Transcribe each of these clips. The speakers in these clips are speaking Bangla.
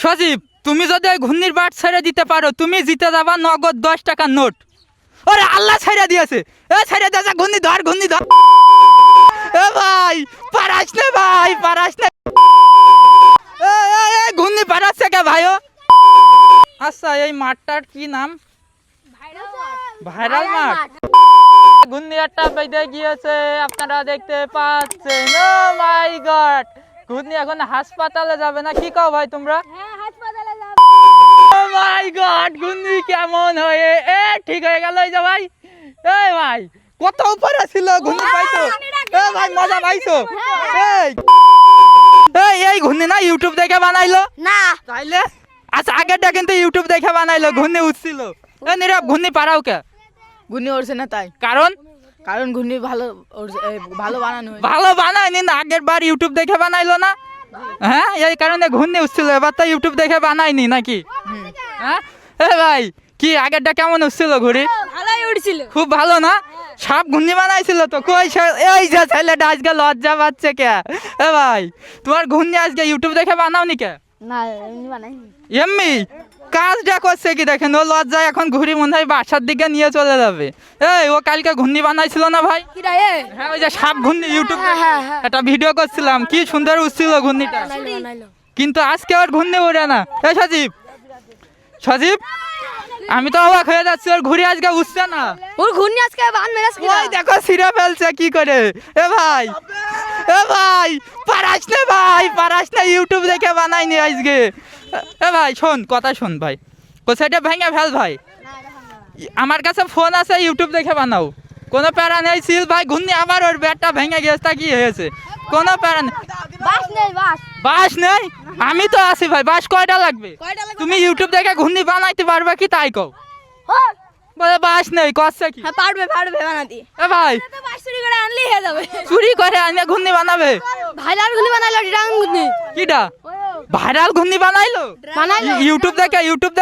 সজীব, তুমি যদি ওই ঘূর্ণির বাট ছেড়ে দিতে পারো তুমি জিতে যাবা নগদ 10 টাকার নোট। ওরে আল্লাহ ছেড়ে দিয়েছে, এ ছেড়ে দিয়েছে, ঘূর্ণি ধর, ঘূর্ণি ধর। এ ভাই পারাস না, ভাই পারাস না, ঘূর্ণি পারাচ্ছে কে ভাইও। আচ্ছা এই মাঠটার কি নাম? ভাইরাল মাঠ। ঘূর্ণি একটা বেঁধে গিয়েছে, আপনারা দেখতে পাচ্ছেন। ও মাই গড, ঘূর্ণি এখন হাসপাতালে যাবে না কি কও ভাই তোমরা? ও মাই গড, ঘূর্ণি কেমন হয়ে ঠিক হয়ে গেল এই যে ভাই। এই ভাই কত উপরে ছিল, ঘূর্ণি পাইছো? এ ভাই মজা পাইছো? এই ঘূর্ণি না ইউটিউব দেখে বানাইলো না তাইলে? আচ্ছা আগেরটা কিন্তু ইউটিউব দেখে বানাইলো, ঘূর্ণি উঠছিল। এ নীরব, ঘূর্ণি পারাও কে? ঘূর্ণি উড়ছে না তাই, কারণ কারণ ঘূর্ণি ভালো বানানো হয়েছে। ভালো বানায়নি না, আগের বার ইউটিউব দেখে বানাইলো না? হ্যাঁ এই কারণে ঘূর্ণি উঠছিল, এবার তো ইউটিউব দেখে বানাইনি নাকি? হ্যাঁ এ ভাই কি আগেরটা কেমন উঠছিল ঘুড়ি? ভালোই উড়ছিল। খুব ভালো না? সাপ ঘূর্ণি বানাইছিল তো কই? এই যে ছেলেটা আজকে লজ্জা পাচ্ছে কে? এ ভাই তোমার ঘূর্ণি আজকে ইউটিউব দেখে বানাওনি কে? না এমনি বানাইনি। এমনি কাজটা করছে কি দেখেন, ও লজ্জায় এখন ঘুড়ি মনে হয় বাসার দিকে নিয়ে চলে যাবে। এই ও কালকে ঘূর্ণি বানাইছিল না ভাই? কিরা এ হ্যাঁ ওই যে সাপ ঘূর্ণি, ইউটিউব হ্যাঁ। একটা ভিডিও করছিলাম, কি সুন্দর উঠছিল ঘূর্ণিটা। বানাইলো। কিন্তু আজকে ওর ঘূর্ণি উড়ে না। এই সজীব, সজীব আমি তো অবাক হয়ে যাচ্ছি, ওর ঘুড়ি আজকে উঠছে না। ওর ঘূর্ণি আজকে বান মেরেছে ওই দেখো ছিঁড়ে ফেলছে কি করে। এ ভাই পারাস না, ভাই পারাস না, ইউটিউব দেখে বানাইনি আজকে। এ ভাই শোন কথা, শোন ভাই, কোথায়টা ভেঙে ফেল ভাই। আমার কাছে ফোন আছে, ইউটিউব দেখে বানাও, কোনো প্যারা নেই। সিল ভাই ঘূর্ণি আবার ওর ব্যাটটা ভেঙে গেছে, তা কি হয়েছে? কোনো প্যারা নেই। বাস নেই বাস। বাস নেই? আমি তো আছি ভাই, বাস কয়টা লাগবে? তুমি ইউটিউব দেখে ঘূর্ণি বানাইতে পারবে কি তাই কও? বলে বাস নেই, কষ্ট কি? হ্যাঁ পারবে বানাতে। এ ভাই তো বাস চুরি করে আনলেই হয়ে যাবে। চুরি করে আনে ঘূর্ণি বানাবে? ভাইরাল ঘূর্ণি বানাইলো ডিরাং ঘূর্ণি। কিটা ভাইরাল ঘূর্ণি বানাইলো? বানাইলো ইউটিউব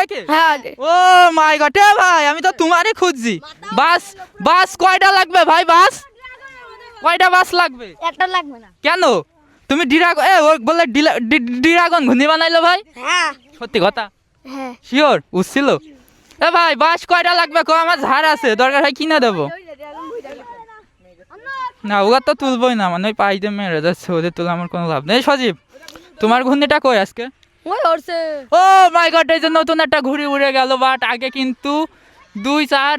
দেখে? হ্যাঁ ও মাই গড, এ ভাই আমি তো তোমারই খুঁজছি। বাস কয়টা লাগবে ভাই? বাস কয়টা বাস লাগবে? একটা লাগবে না। কেন? তুমি ড্রাগন ও বলে ড্রাগন ঘূর্ণি বানাইলো ভাই? হ্যাঁ সত্যি কথা? হ্যাঁ শিওর উঠছিল? এ ভাই বাস কয়টা লাগবে কো, আমার ঝাড় আছে, দরকার হয় কিনে দেবো। না ওরা তো তুলবই না, মানে ওই পাইতে মেরে যাচ্ছে, ওদের তুলে আমার কোনো লাভ নেই। সজীব তোমার ঘূর্ণিটা কই আজকে? ওই উড়ছে। ও মাই গড, এই যে নতুন একটা ঘুড়ি উড়ে গেল, বাট আগে কিন্তু 2 4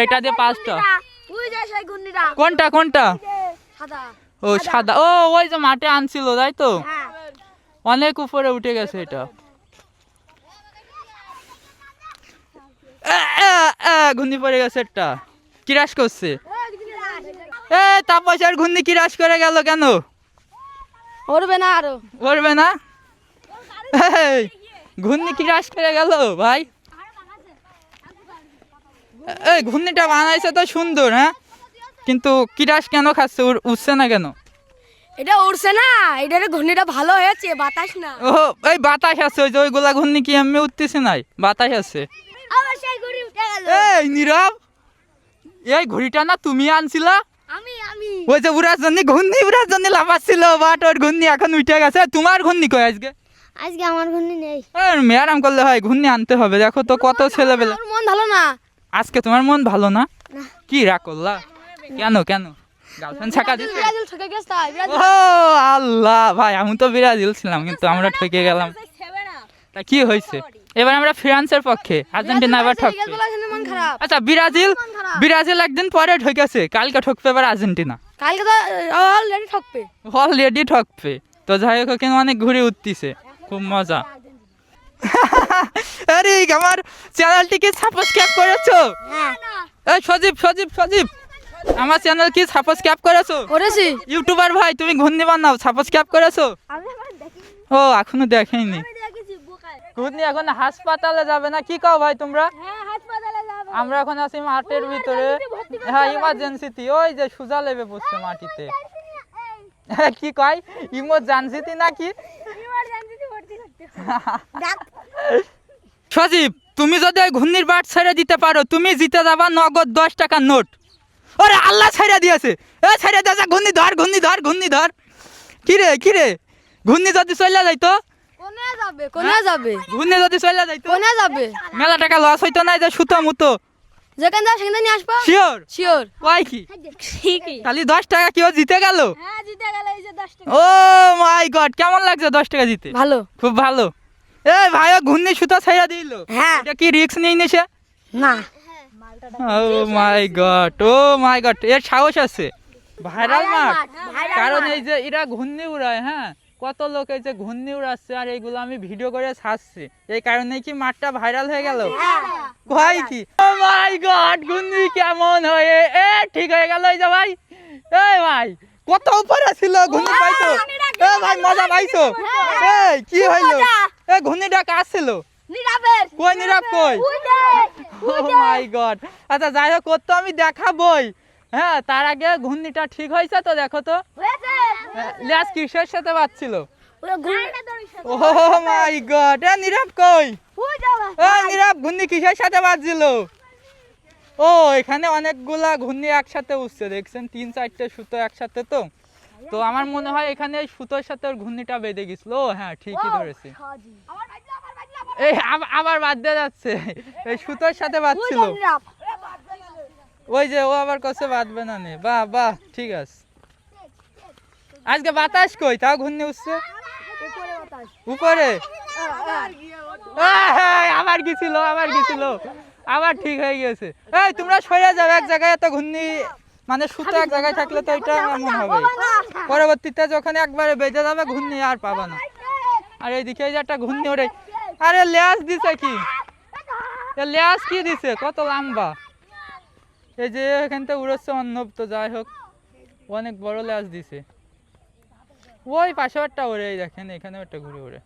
এটা দিয়ে 5টা। তুই যা সেই ঘূর্ণিটা। কোনটা? সাদা। ও সাদা, ও ওই যে মাঠে আনছিল তাই তো, হ্যাঁ অনেক উপরে উঠে গেছে এটা। ঘূর্ণি পড়ে গেছে, একটা কিরাস করছে। তাপস আর ঘূর্ণি কিরাস করে গেল কেন? উড়বে না আরো। করবে না? এই, ঘূর্ণি কিরাস করে গেল ভাই। এই ঘূর্ণিটা বানাইছে তো সুন্দর, হ্যাঁ, কিন্তু কিরাস কেন খাচ্ছে, উঠছে না কেন? এটা উড়ছে না, এটা ঘূর্ণিটা ভালো হয়েছে, বাতাস না। ও এই বাতাস আছে, ওই যে ওইগুলা ঘূর্ণি কি এমনি উঠতেছে নাই, বাতাস আছে। আবার সেই ঘুড়ি উঠে গেল। এই নীরব, এই ঘুড়িটা না তুমি আনছিলা? আমি ওই যে উড়ার জন্য ঘূর্ণি উড়ার জন্য লাফাচ্ছিল, বাট ওর ঘূর্ণি এখন উঠে গেছে। তোমার ঘূর্ণি কই আজকে? আজকে আমার ঘূর্ণি নেই। মেয়ারাম করলে হয়, ঘূর্ণি আনতে হবে। দেখো তো কত ছেলেবেলা। আমার মন ভালো না। আজকে তোমার মন ভালো না? না। কি রাগ করলা? কেন গার্লফ্রেন্ড ছাকা দিছে? ব্রাজিল ঠকে গেছে তাই। ও আল্লাহ, ভাই আমি তো ব্রাজিল ছিলাম কিন্তু আমরা ঠকে গেলাম। তা কি হয়েছে? এবার আমরা ফ্রান্সের পক্ষে, আর্জেন্টিনা আবার ঠকবে। মন খারাপ। আচ্ছা ব্রাজিল একদিন পরে ঠকেছে, কালকে ঠকবে এবার আর্জেন্টিনা। কালকে তো অলরেডি ঠকবে। অলরেডি ঠকবে তো। যাই হোক কিন্তু অনেক ঘুরে উঠতিছে, খুব মজা। আরে আমার চ্যানেলটি কি সাবস্ক্রাইব করেছো? হ্যাঁ এই সজীব আমার চ্যানেল কি সাবস্ক্রাইব করেছো? করেছি। ইউটিউবার ভাই তুমি ঘূর্ণি বানাও, সাবস্ক্রাইব করেছো? আমি এখন দেখি। ও এখনো দেখেনি। আমি দেখেছি বোকায়। ঘূর্ণি এখন হাসপাতালে যাবে না কি কও ভাই তোমরা? হ্যাঁ হাসপাতালে যাব। আমরা এখন আছি মাঠের ভিতরে। হ্যাঁ ইমার্জেন্সিতে, ওই যে সুজা লেবে পড়ছে মাটিতে। কি কয় ইমার্জেন্সিতে নাকি? ইমার্জেন্সিতে ভর্তি করতে দেখ। সজীব তুমি যদি ওই ঘূর্ণির বাট ছেড়ে দিতে পারো তুমি জিতে যাবা নগদ 10 টাকার নোট। ওরে আল্লাহ ছেড়ে দিয়েছে, এ ছেড়ে দিয়েছে, ঘূর্ণি ধর, ঘূর্ণি ধর। কিরে ঘূর্ণি যদি চলে যাইতো কোনে যাবে কোনে যাবে ঘুরনি যদি চলে যাইতো কোনে যাবে মেলা টাকা লস হইতো না, যে সুতো মুতো। যেখানে যাও সেখানে নিয়ে আসবা শিওর? শিওর কয় কি ঠিকই খালি 10 টাকা কেউ জিতে গেল? হ্যাঁ জিতে গেল এই যে 10 টাকা ও মাই গড, কেমন লাগছে 10 টাকা জিতে? ভালো খুব ভালো। এই ভাই ঘুরনি সুতো ছাইড়া দিল, হ্যাঁ এটা কি রিস্ক নেই নিছে? না ও মাই গড, ও মাই গড, এর সাহস আছে। ভাইরাল মাঠ, কারণ এই যে এরা ঘূর্ণি উড়ায়, হ্যাঁ কত লোক এই যে ঘূর্ণি উড়াচ্ছে আর এইগুলো আমি ভিডিও করে ছাড়ছি, এই কারণে কি মাঠটা ভাইরাল হয়ে গেল। ভাই কি, ও মাই গড, ঘূর্ণি কেমন হয়ে এ ঠিক হয়ে গেল। এই যে ভাই, এই ভাই কত উপরে ছিল ঘূর্ণি, পাইছো? এ ভাই মজা পাইছো? এই কি হইলো? এ ঘূর্ণিটা কাজ ছিল? নিরাবের কই নীরব কই? ও মাই গড, আচ্ছা যাই হোক, তো আমি দেখাবই। হ্যাঁ তার আগে ঘূর্ণিটা ঠিক হয়েছে তো দেখো তো, লেজ কিসের সাথে বাজছিল? ও মাই গড, এ নীরব কই? এ নীরব, ঘূর্ণি কিসের সাথে বাজছিল? ও এখানে অনেকগুলা ঘূর্ণি একসাথে উঠছে, দেখছেন 3-4টে সুতো একসাথে। তো তো আমার মনে হয় এখানে এই সুতোর সাথে ওর ঘূর্ণিটা বেঁধে গেছিল। ও হ্যাঁ ঠিকই ধরেছি। এই আবার বাঁধতে যাচ্ছে, এই সুতোর সাথে বাঁধছিল। ওই যে ও আবার কাছে বাঁধবে না নে, বাহ বাহ ঠিক আছে। আজকে বাতাস কই, তাও ঘূর্ণি উঠছে উপরে। আবার গেছিল, আবার গেছিল, আবার ঠিক হয়ে গেছে। এই তোমরা সরে যাবে এক জায়গায়, এত ঘূর্ণি মানে সুতো এক জায়গায় থাকলে তো এটা এমন হবে, পরবর্তীতে যখন একবারে বেঁধে যাবে ঘূর্ণি আর পাবা না। আর এইদিকে এই যে একটা ঘূর্ণি ওরে, আরে লেজ দিছে কি, লেজ কি দিছে, কত লম্বা। এই যে এখান থেকে উড়ছে অর্ণব, তো যাই হোক অনেক বড় লেজ দিছে। ওই পাশে একটা ওরে, দেখেন এখানে একটা ঘুরে ওরে।